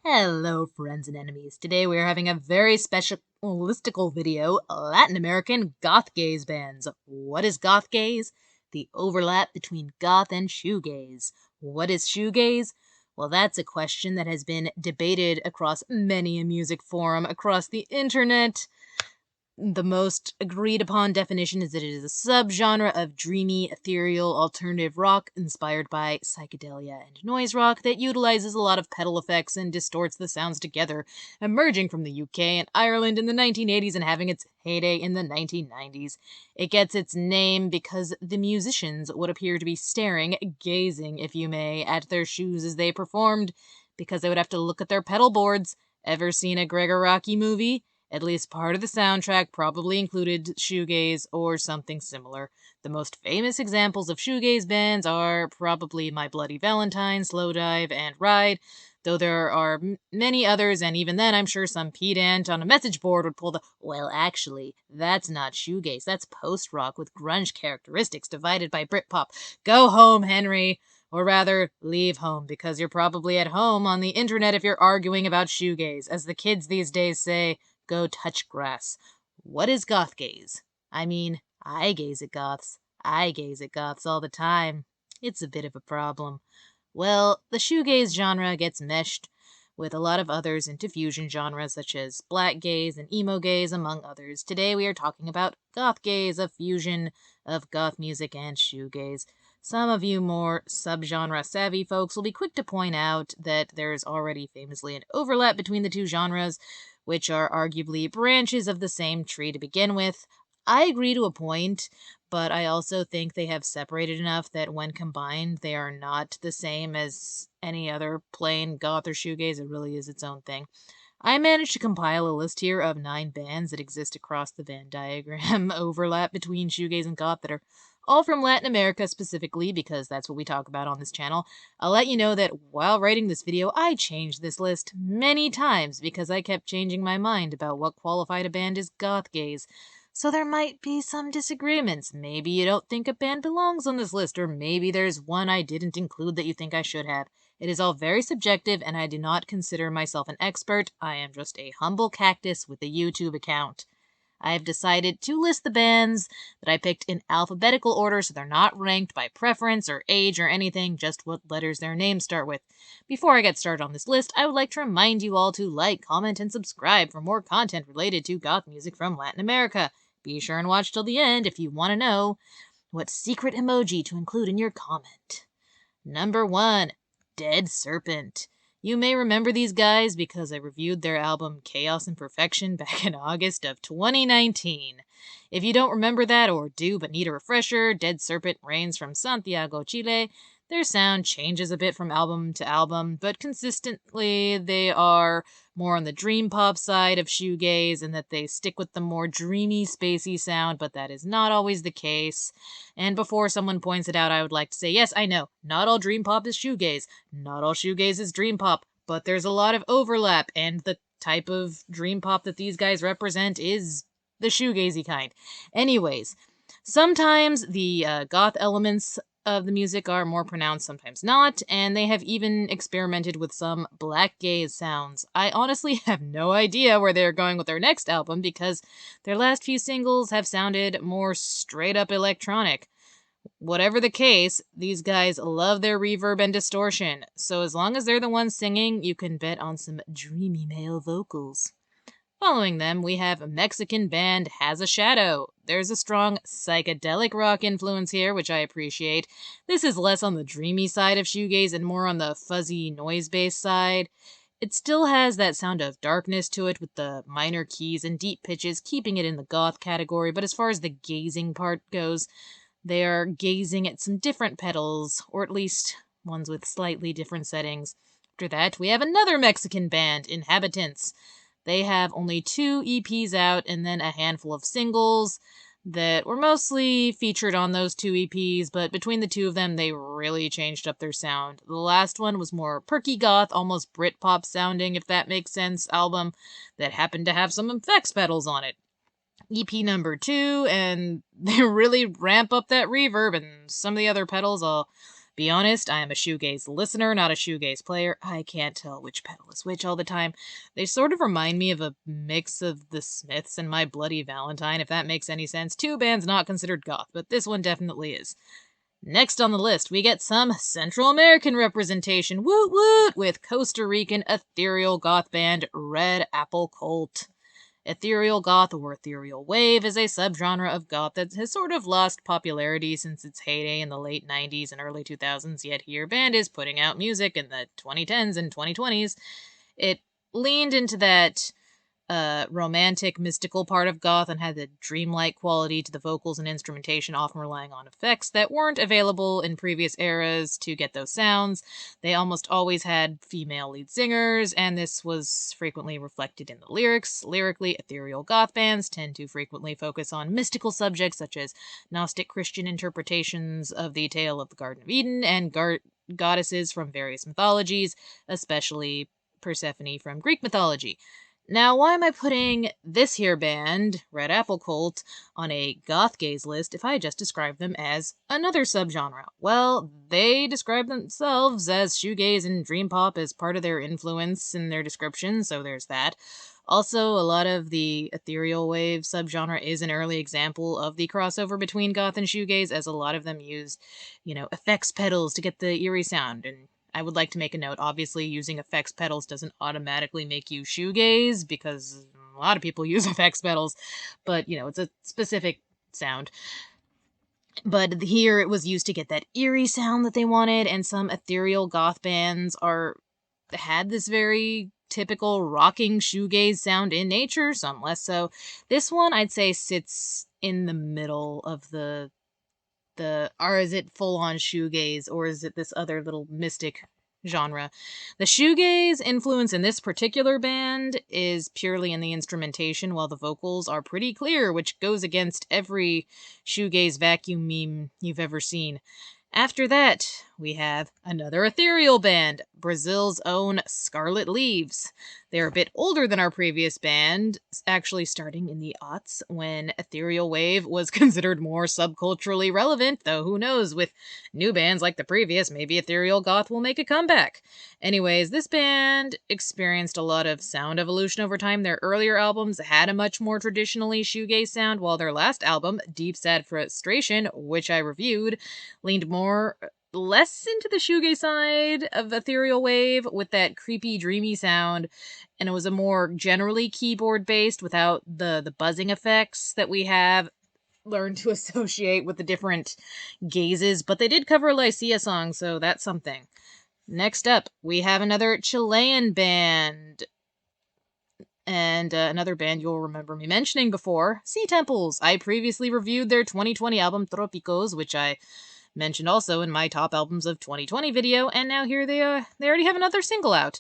Hello, friends and enemies. Today we are having a very special listicle video, Latin American Gothgaze bands. What is Gothgaze? The overlap between goth and shoegaze. What is shoegaze? Well, that's a question that has been debated across many a music forum across the internet. The most agreed upon definition is that it is a subgenre of dreamy, ethereal, alternative rock inspired by psychedelia and noise rock that utilizes a lot of pedal effects and distorts the sounds together, emerging from the UK and Ireland in the 1980s and having its heyday in the 1990s. It gets its name because the musicians would appear to be staring, gazing, if you may, at their shoes as they performed, because they would have to look at their pedal boards. Ever seen a Gregor Rocky movie? At least part of the soundtrack probably included shoegaze or something similar. The most famous examples of shoegaze bands are probably My Bloody Valentine, Slowdive, and Ride, though there are many others, and even then I'm sure some pedant on a message board would pull the, well, actually, that's not shoegaze, that's post-rock with grunge characteristics divided by Britpop. Go home, Henry! Or rather, leave home, because you're probably at home on the internet if you're arguing about shoegaze. As the kids these days say, go touch grass. What is Gothgaze? I mean, I gaze at goths. I gaze at goths all the time. It's a bit of a problem. Well, the shoegaze genre gets meshed with a lot of others into fusion genres such as black gaze and emo gaze, among others. Today we are talking about Gothgaze, a fusion of goth music and shoegaze. Some of you more subgenre savvy folks will be quick to point out that there's already famously an overlap between the two genres, which are arguably branches of the same tree to begin with. I agree to a point, but I also think they have separated enough that when combined, they are not the same as any other plain goth or shoegaze. It really is its own thing. I managed to compile a list here of 9 bands that exist across the Venn diagram overlap between shoegaze and goth that are all from Latin America specifically, because that's what we talk about on this channel. I'll let you know that while writing this video, I changed this list many times because I kept changing my mind about what qualified a band as Gothgaze. So there might be some disagreements. Maybe you don't think a band belongs on this list, or maybe there's one I didn't include that you think I should have. It is all very subjective, and I do not consider myself an expert. I am just a humble cactus with a YouTube account. I have decided to list the bands that I picked in alphabetical order so they're not ranked by preference or age or anything, just what letters their names start with. Before I get started on this list, I would like to remind you all to like, comment, and subscribe for more content related to goth music from Latin America. Be sure and watch till the end if you want to know what secret emoji to include in your comment. Number 1, Dead Serpent. You may remember these guys because I reviewed their album Chaos and Perfection back in August of 2019. If you don't remember that or do but need a refresher, Dead Serpent reigns from Santiago, Chile. Their sound changes a bit from album to album, but consistently they are more on the dream pop side of shoegaze, and that they stick with the more dreamy, spacey sound, but that is not always the case. And before someone points it out, I would like to say, yes, I know, not all dream pop is shoegaze, not all shoegaze is dream pop, but there's a lot of overlap, and the type of dream pop that these guys represent is the shoegazy kind. Anyways, sometimes the goth elements of the music are more pronounced, sometimes not, and they have even experimented with some black gaze sounds. I honestly have no idea where they're going with their next album because their last few singles have sounded more straight up electronic. Whatever the case, these guys love their reverb and distortion, so as long as they're the ones singing, you can bet on some dreamy male vocals. Following them, we have a Mexican band Has a Shadow. There's a strong psychedelic rock influence here, which I appreciate. This is less on the dreamy side of shoegaze and more on the fuzzy noise-based side. It still has that sound of darkness to it with the minor keys and deep pitches, keeping it in the goth category, but as far as the gazing part goes, they are gazing at some different pedals, or at least ones with slightly different settings. After that, we have another Mexican band, Inhabitants. They have only 2 EPs out and then a handful of singles that were mostly featured on those 2 EPs, but between the 2 of them, they really changed up their sound. The last one was more perky goth, almost Britpop sounding, if that makes sense, album that happened to have some effects pedals on it. EP number 2, and they really ramp up that reverb, and some of the other pedals I'll Be honest, I am a shoegaze listener, not a shoegaze player. I can't tell which pedal is which all the time. They sort of remind me of a mix of The Smiths and My Bloody Valentine, if that makes any sense. Two bands not considered goth, but this one definitely is. Next on the list, we get some Central American representation, woot woot, with Costa Rican ethereal goth band Red Apple Cult. Ethereal goth or ethereal wave is a subgenre of goth that has sort of lost popularity since its heyday in the late 90s and early 2000s, yet here band is putting out music in the 2010s and 2020s. It leaned into that romantic, mystical part of goth and had a dreamlike quality to the vocals and instrumentation, often relying on effects that weren't available in previous eras to get those sounds. They almost always had female lead singers, and this was frequently reflected in the lyrics. Lyrically, ethereal goth bands tend to frequently focus on mystical subjects such as Gnostic Christian interpretations of the tale of the Garden of Eden and goddesses from various mythologies, especially Persephone from Greek mythology. Now, why am I putting this here band, Red Apple Cult, on a Gothgaze list if I just described them as another subgenre? Well, they describe themselves as shoegaze and dream pop as part of their influence in their description, so there's that. Also, a lot of the ethereal wave subgenre is an early example of the crossover between goth and shoegaze, as a lot of them used, effects pedals to get the eerie sound. And I would like to make a note, obviously using effects pedals doesn't automatically make you shoegaze, because a lot of people use effects pedals, but, it's a specific sound. But here it was used to get that eerie sound that they wanted, and some ethereal goth bands had this very typical rocking shoegaze sound in nature, some less so. This one, I'd say, sits in the middle of or is it full-on shoegaze, or is it this other little mystic genre? The shoegaze influence in this particular band is purely in the instrumentation, while the vocals are pretty clear, which goes against every shoegaze vacuum meme you've ever seen. After that, we have another ethereal band, Brazil's own Scarlet Leaves. They're a bit older than our previous band, actually starting in the aughts when ethereal wave was considered more subculturally relevant, though who knows, with new bands like the previous, maybe ethereal goth will make a comeback. Anyways, this band experienced a lot of sound evolution over time. Their earlier albums had a much more traditionally shoegaze sound, while their last album, Deep Sad Frustration, which I reviewed, leaned less into the shoegaze side of ethereal wave with that creepy, dreamy sound, and it was a more generally keyboard-based without the buzzing effects that we have learned to associate with the different gazes, but they did cover a Lycia song, so that's something. Next up, we have another Chilean band, and another band you'll remember me mentioning before, Sea Temples. I previously reviewed their 2020 album Tropicos, which I mentioned also in my top albums of 2020 video, and now here they already have another single out.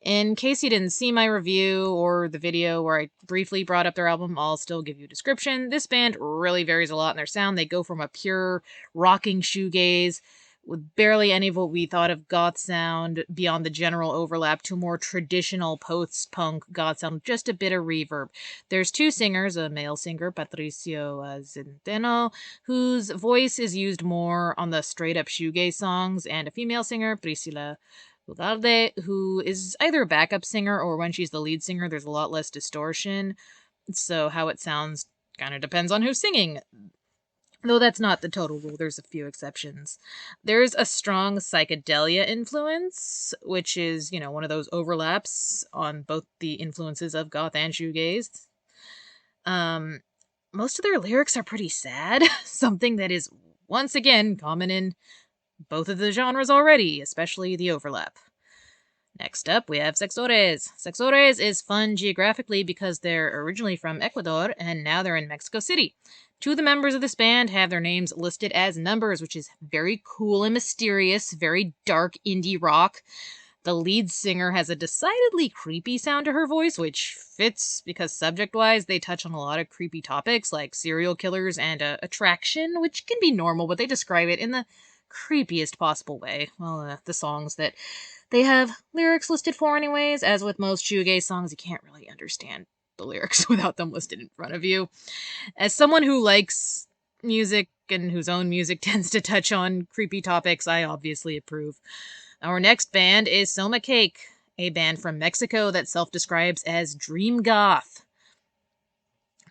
In case you didn't see my review or the video where I briefly brought up their album, I'll still give you a description. This band really varies a lot in their sound. They go from a pure rocking shoegaze with barely any of what we thought of goth sound beyond the general overlap to a more traditional post-punk goth sound, just a bit of reverb. There's two singers, a male singer, Patricio Centeno, whose voice is used more on the straight-up shoegaze songs, and a female singer, Priscilla Ugalde, who is either a backup singer or when she's the lead singer, there's a lot less distortion, so how it sounds kind of depends on who's singing. Though that's not the total rule, there's a few exceptions. There's a strong psychedelia influence, which is, one of those overlaps on both the influences of goth and shoegaze. Most of their lyrics are pretty sad, something that is, once again, common in both of the genres already, especially the overlap. Next up, we have Sexores. Sexores is fun geographically because they're originally from Ecuador, and now they're in Mexico City. Two of the members of this band have their names listed as numbers, which is very cool and mysterious, very dark indie rock. The lead singer has a decidedly creepy sound to her voice, which fits because subject-wise, they touch on a lot of creepy topics like serial killers and attraction, which can be normal, but they describe it in the creepiest possible way. Well, the songs that they have lyrics listed for anyways, as with most shoegaze songs, you can't really understand the lyrics without them listed in front of you. As someone who likes music and whose own music tends to touch on creepy topics, I obviously approve. Our next band is Soma Cake, a band from Mexico that self-describes as Dream Goth.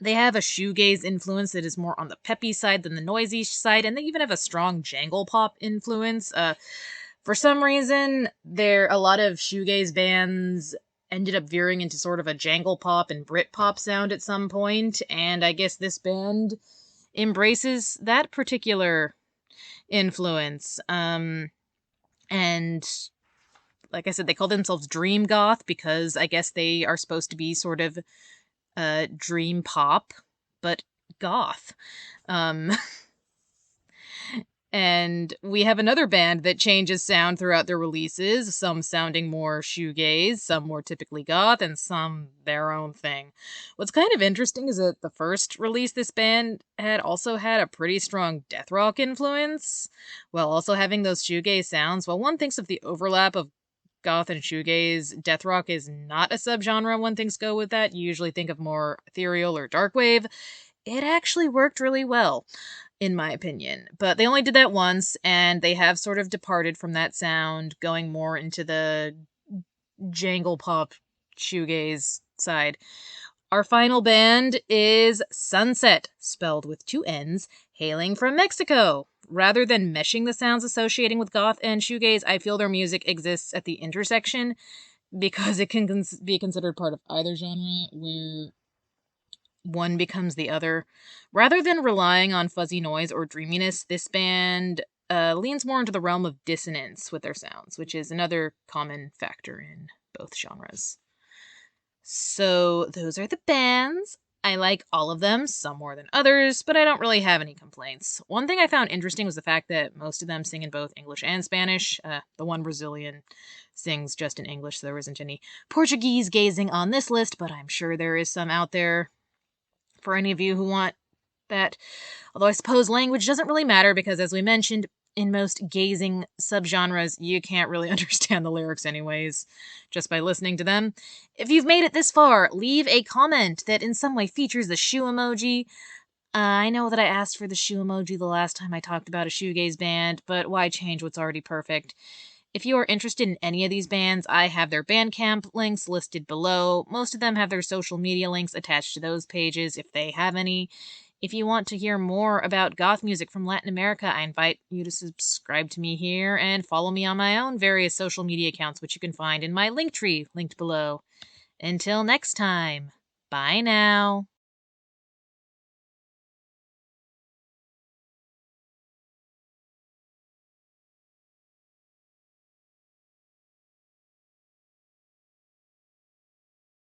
They have a shoegaze influence that is more on the peppy side than the noisy side, and they even have a strong jangle pop influence. For some reason, a lot of shoegaze bands ended up veering into sort of a jangle pop and Brit pop sound at some point, and I guess this band embraces that particular influence. And like I said, they call themselves Dream Goth because I guess they are supposed to be sort of dream pop, but goth. And we have another band that changes sound throughout their releases, some sounding more shoegaze, some more typically goth, and some their own thing. What's kind of interesting is that the first release this band had also had a pretty strong death rock influence, while also having those shoegaze sounds. While one thinks of the overlap of goth and shoegaze, death rock is not a subgenre one thinks go with that. You usually think of more ethereal or darkwave. It actually worked really well, in my opinion. But they only did that once, and they have sort of departed from that sound, going more into the jangle pop shoegaze side. Our final band is Sunset, spelled with 2 N's, hailing from Mexico. Rather than meshing the sounds associating with goth and shoegaze, I feel their music exists at the intersection because it can be considered part of either genre, where one becomes the other. Rather than relying on fuzzy noise or dreaminess, this band leans more into the realm of dissonance with their sounds, which is another common factor in both genres. So those are the bands. I like all of them, some more than others, but I don't really have any complaints. One thing I found interesting was the fact that most of them sing in both English and Spanish. The one Brazilian sings just in English, so there isn't any Portuguese gazing on this list, but I'm sure there is some out there for any of you who want that. Although I suppose language doesn't really matter because, as we mentioned, in most gazing subgenres, you can't really understand the lyrics anyways, just by listening to them. If you've made it this far, leave a comment that in some way features the shoe emoji. I know that I asked for the shoe emoji the last time I talked about a shoegaze band, but why change what's already perfect? If you are interested in any of these bands, I have their Bandcamp links listed below. Most of them have their social media links attached to those pages, if they have any. If you want to hear more about goth music from Latin America, I invite you to subscribe to me here and follow me on my own various social media accounts, which you can find in my Linktree linked below. Until next time, bye now.